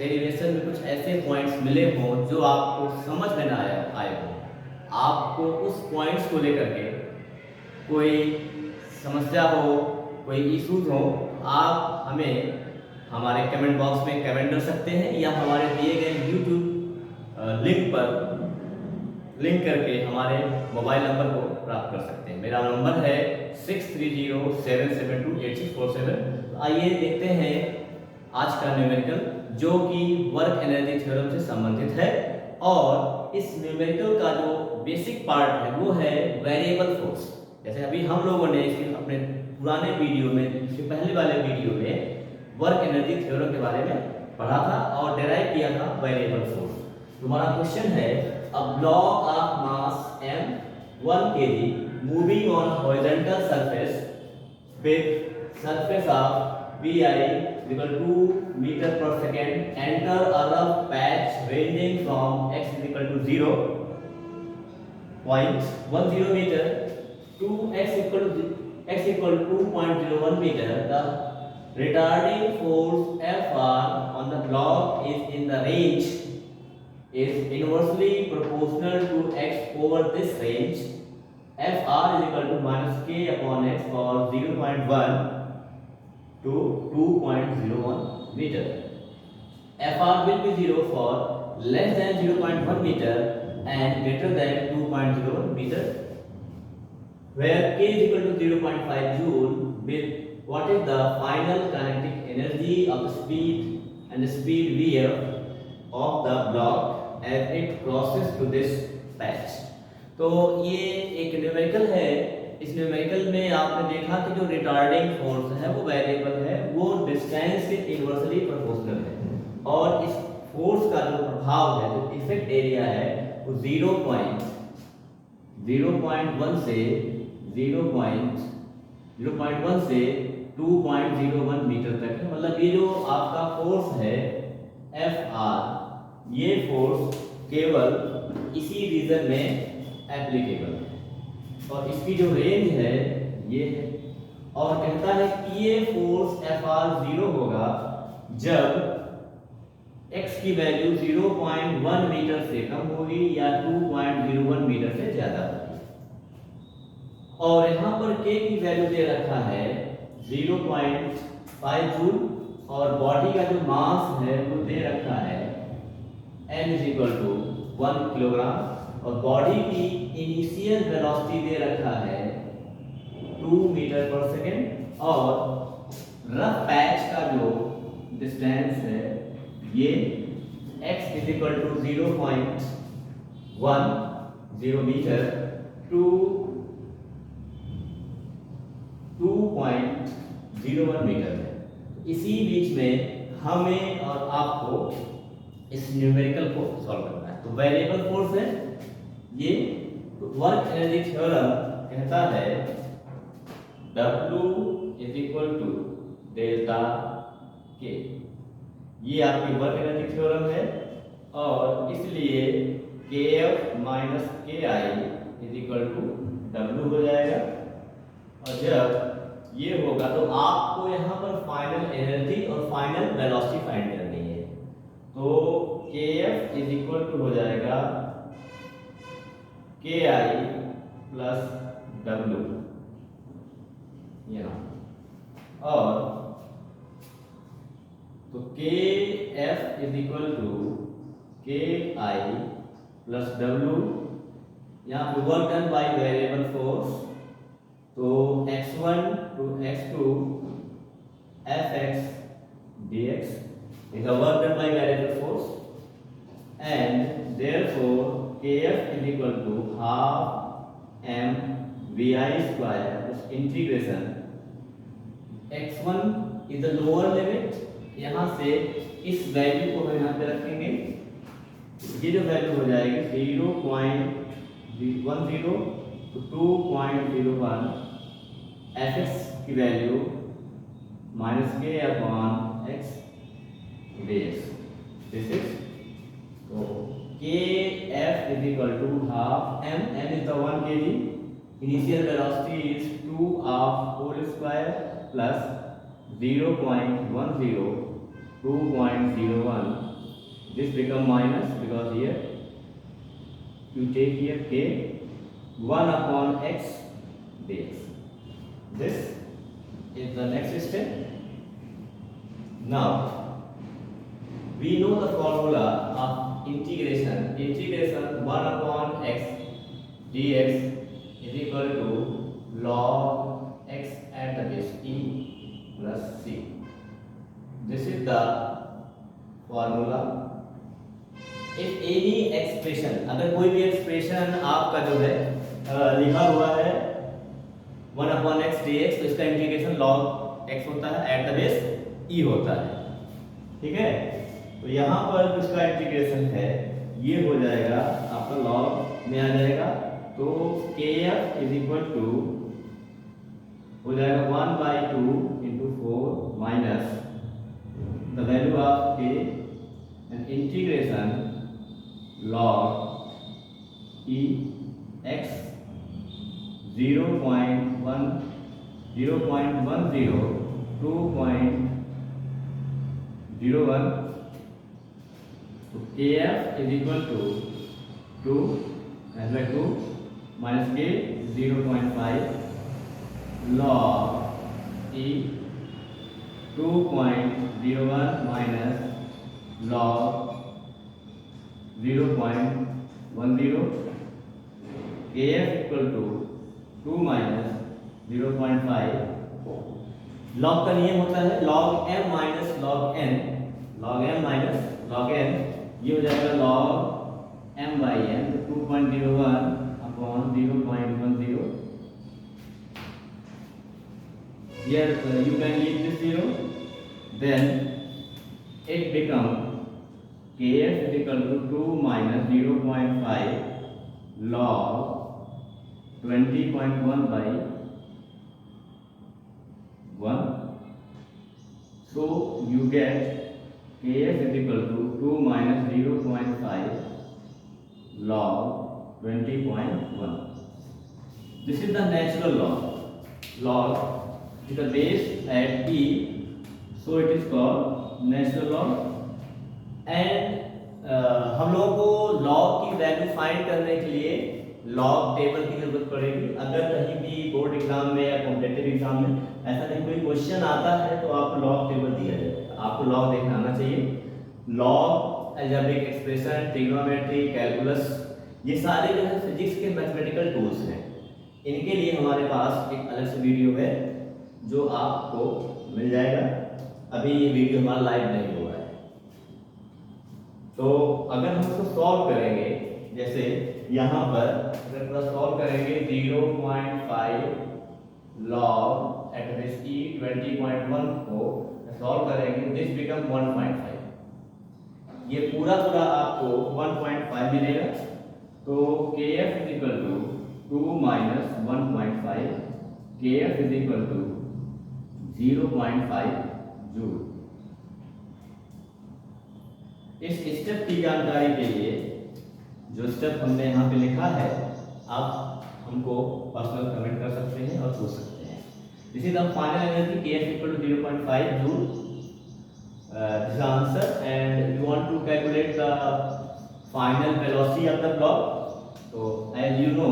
Derivation में कुछ ऐसे पॉइंट्स मिले हों जो आपको समझ में ना आए हो, आपको उस पॉइंट्स को लेकर के कोई समस्या हो, कोई इश्यूज हो, आप हमें हमारे कमेंट बॉक्स में कमेंट कर सकते हैं या हमारे दिए गए यूट्यूब लिंक पर लिंक करके हमारे मोबाइल नंबर को प्राप्त कर सकते हैं। मेरा नंबर है 6307728647। आइए देखते हैं आज का न्यूमेरिकल जो कि वर्क एनर्जी थ्योरम से संबंधित है, और इस न्यूमेरिकल का जो बेसिक पार्ट है वो है वेरिएबल फोर्स। जैसे अभी हम लोगों ने इसके अपने पुराने वीडियो में, इसके पहले वाले वीडियो में वर्क एनर्जी थ्योरम के बारे में पढ़ा था और डेराइव किया था वेरिएबल फोर्स। तुम्हारा क्वेश्चन है a block of mass m 1 kg moving on horizontal surface with surface of vi equal to 2 meter per second enter a rough patch ranging from x is equal to 0.10 meter to x equal to 2.01 meter. The retarding force Fr on the block is in the range is inversely proportional to x over this range. Fr is equal to minus k upon x for 0.1 to 2.01 meter. Fr will be 0 for less than 0.1 meter and greater than 2.01 meter, where k is equal to 0.5 joule. With what is the final kinetic energy of the speed and the speed vf of the block as it crosses to this patch? तो ये एक numerical है। इस numerical में आपने देखा कि जो रिटार्डिंग फोर्स है वो वेरिएबल है, वो डिस्टेंस के इनवर्सली प्रोपोर्शनल है, और इस फोर्स का जो प्रभाव है, जो इफेक्ट एरिया है, वो 0.01 से 2.01 मीटर तक है। मतलब ये जो आपका फोर्स है Fr, ये फोर्स केवल इसी रीजन में एप्लीकेबल है, और इसकी जो रेंज है ये है, और कहता है कि ये फोर्स Fr 0 होगा जब x की वैल्यू 0.1 मीटर से कम होगी या 2.01 मीटर से ज्यादा होगी। और यहाँ पर k की वैल्यू दे रखा है 0.5 जूल, और बॉडी का जो मास है वो दे रखा है m is equal to 1 kilogram, और बॉडी की इनिशियल वेलोसिटी दे रखा है 2 मीटर पर सेकेंड, और रफ पैच का जो डिस्टेंस है ये x is equal to 0.10 metre to 2.01 metre है। इसी बीच में हमें और आपको इस न्यूमेरिकल को सॉल्व करना है। तो वेरिएबल फोर्स है ये, वर्क एनर्जी थ्योरम कहता है W is equal to delta K। ये आपकी वर्क एनर्जी थ्योरम है, और इसलिए Kf minus Ki is equal to W हो जाएगा। और जब ये होगा तो आपको यहाँ पर फाइनल एनर्जी और फाइनल वेलोसिटी फाइंड करनी है। तो Kf इज इक्वल टू हो जाएगा Ki प्लस W यहाँ, और तो Kf is equal to Ki plus W, यहाँ पे work done by variable force, तो x1 to x2 fx dx is a work done by variable force, and therefore Kf is equal to half m vi square plus integration x1 is the lower limit। यहाँ से इस value को हम यहाँ पे रखेंगे, ये जो वैल्यू हो जाएगी 0.10 to 2.01 fx की value minus k upon x dx। This is तो kf is equal to half m is the 1 kg, initial velocity is 2r whole square plus 0.10 2.01 this become minus because here you take here k 1 upon x dx. This is the next step. Now we know the formula of integration. Integration 1 upon x dx is equal to log x at the base e plus c. This is the formula. If any expression, अगर कोई भी expression आपका जो है लिखा हुआ है 1 upon x dx, तो इसका इंटीग्रेशन log x होता है, एट द बेस e होता है, ठीक है। तो यहाँ पर जो इसका इंटीग्रेशन है ये हो जाएगा आपका log में आ जाएगा, तो kf इज इक्वल टू हो जाएगा 1/2 into 4 minus the value of k and integration log e x 0.10 2.01, तो kf is equal to 2 and 2 minus k 0.5 log e 2.01 minus log 0.10, kf equal to 2 minus 0.5. log का नियम होता है log m minus log n, log m minus log n, ये हो जाएगा log m by n, 2.01 upon 0.10. Here you can leave this 0, then it become kf is equal to 2 minus 0.5 log 20.1 by 1. So you get kf is equal to 2 minus 0.5 log 20.1. This is the natural log. Log is the base at e, so it is called natural log. And हम लोगों को log की value find करने के लिए log table की जरूरत पड़ेगी। अगर कहीं भी बोर्ड एग्जाम में या कॉम्पिटिटिव एग्जाम में ऐसा कहीं कोई क्वेश्चन आता है तो आपको लॉग टेबल दिया जाएगा, आपको लॉग देखना आना चाहिए। Log, algebraic expression, trigonometry, calculus, ये सारे जो है फिजिक्स के मैथमेटिकल टूल्स हैं। इनके लिए हमारे पास एक अलग से वीडियो है जो आपको मिल जाएगा। अभी ये वीडियो हमारा लाइव नहीं हुआ है, तो अगर हम इसको सॉल्व करेंगे, जैसे यहाँ पर अगर थोड़ा सॉल्व करेंगे 0.5 log एट बेस e 20.1 को सॉल्व करेंगे, दिस बिकम 1.5। ये पूरा आपको 1.5 मिलेगा, तो kf is equal to 2 minus 1.5, kf is equal to 0.5 joule. इस स्टेप की जानकारी के लिए जो स्टेप हमने यहाँ पे लिखा है, आप हमको पर्सनल कमेंट कर सकते हैं और पूछ सकते हैं। This is the final energy kf equal to 0.5 joule, this answer, and you want to calculate the final velocity of the block. तो as you know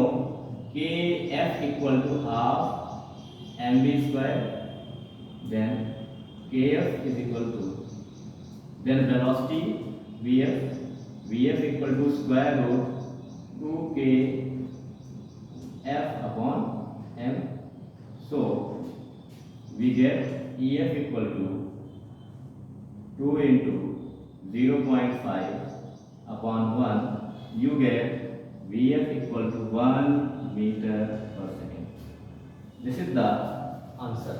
kf equal to half mv square, then kf is equal to then velocity vf equal to square root 2k f upon m. So we get ef equal to 2 into 0.5 upon 1. You get vf equal to 1 meter per second. This is the answer.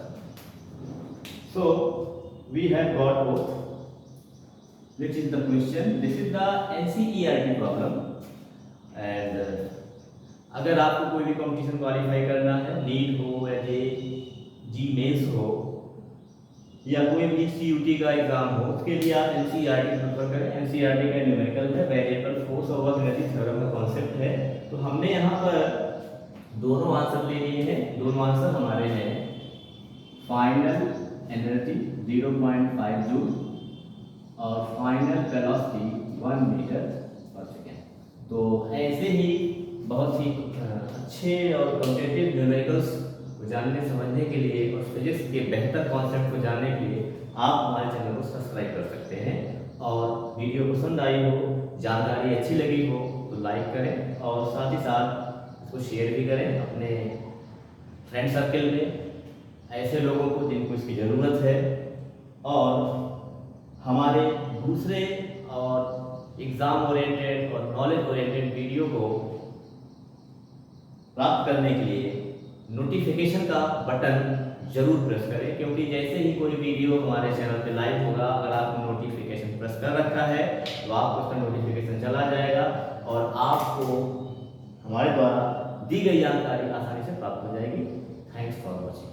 So we have got both. Which is the question? This is the NCERT problem. And अगर आपको कोई भी competition qualify करना है, NEET हो या जी mains हो या कोई भी CUT का एग्जाम हो, उसके लिए आप NCERT प्रेफर करें। NCERT का न्यूमेरिकल है, वेरिएबल फोर्स और वर्क एनर्जी थ्योरम का कॉन्सेप्ट है। तो हमने यहाँ पर दोनों आंसर ले लिए हैं। दोनों आंसर हमारे हैं फाइनल एनर्जी 0.5 जूल और फाइनल वेलोसिटी 1 मीटर पर सेकेंड। तो ऐसे ही बहुत ही अच्छे और कॉम्पिटिटिव न्यूमेरिकल्स को जानने समझने के लिए और फिजिक्स के बेहतर कॉन्सेप्ट को जानने के लिए आप हमारे चैनल को सब्सक्राइब कर सकते हैं। और वीडियो पसंद आई हो, जानकारी अच्छी लगी हो तो लाइक करें और साथ ही साथ इसको शेयर भी करें अपने फ्रेंड सर्कल में ऐसे लोगों को जिनको इसकी ज़रूरत है। और हमारे दूसरे और एग्ज़ाम ओरिएंटेड और नॉलेज ओरिएंटेड वीडियो को प्राप्त करने के लिए नोटिफिकेशन का बटन जरूर प्रेस करें, क्योंकि जैसे ही कोई वीडियो हमारे चैनल पे लाइव होगा, अगर आपने नोटिफिकेशन प्रेस कर रखा है तो आपको उसका नोटिफिकेशन चला जाएगा और आपको हमारे द्वारा दी गई जानकारी आसानी से प्राप्त हो जाएगी। Thanks for watching.